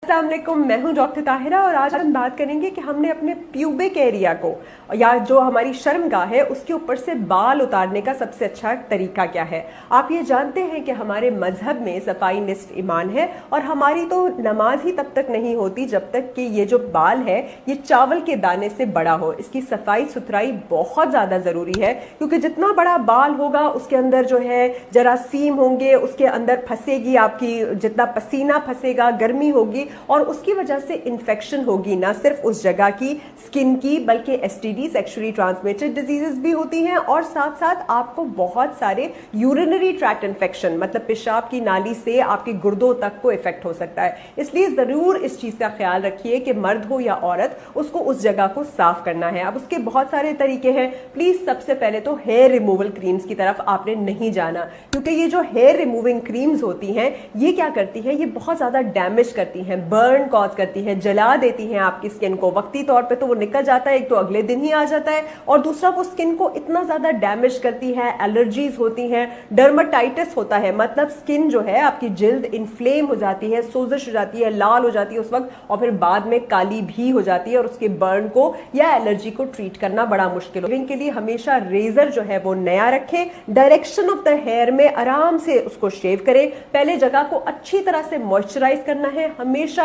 अस्सलाम वालेकुम, मैं हूं डॉक्टर ताहिरा और आज हम बात करेंगे कि हमने अपने प्यूबिक एरिया को या जो हमारी शर्मगाह है उसके ऊपर से बाल उतारने का सबसे अच्छा तरीका क्या है। आप ये जानते हैं कि हमारे मजहब में सफाई निस्फ ईमान है और हमारी तो नमाज ही तब तक नहीं होती जब तक कि ये जो बाल है ये चावल के दाने से बड़ा हो। इसकी सफाई सुथराई बहुत ज़्यादा ज़रूरी है क्योंकि जितना बड़ा बाल होगा उसके अंदर जो है जरासीम होंगे, उसके अंदर फंसेगी आपकी, जितना पसीना फंसेगा गर्मी होगी और उसकी वजह से इन्फेक्शन होगी, ना सिर्फ उस जगह की स्किन की बल्कि एसटीडी सेक्सुअली ट्रांसमिटेड डिजीजेस भी होती हैं और साथ साथ आपको बहुत सारे यूरिनरी ट्रैक्ट इन्फेक्शन मतलब पेशाब की नाली से आपके गुर्दों तक को इफेक्ट हो सकता है। इसलिए जरूर इस चीज का ख्याल रखिए कि मर्द हो या औरत उसको उस जगह को साफ करना है। अब उसके बहुत सारे तरीके हैं। प्लीज सबसे पहले तो हेयर रिमूवल क्रीम्स की तरफ आपने नहीं जाना क्योंकि ये जो हेयर रिमूविंग क्रीम्स होती हैं ये क्या करती है, ये बहुत ज्यादा डैमेज करती हैं, बर्न कॉज करती हैं, जला देती हैं आपकी स्किन को। वक्ती तौर पे तो वो निकल जाता है, एक तो अगले दिन ही आ जाता है और दूसरा वो स्किन को इतना ज्यादा डैमेज करती है, एलर्जीज होती हैं, डर्माटाइटिस होता है, मतलब स्किन जो है आपकी जिल्द इन्फ्लेम हो जाती है, सोजिश हो जाती है, लाल हो जाती है उस वक्त और फिर बाद में काली भी हो जाती है और उसके बर्न को या एलर्जी को ट्रीट करना बड़ा मुश्किल हो। इनके लिए हमेशा रेजर जो है वो नया रखें, डायरेक्शन ऑफ द हेयर में आराम से उसको शेव करें। पहले जगह को अच्छी तरह से मॉइस्चराइज करना है, हमेशा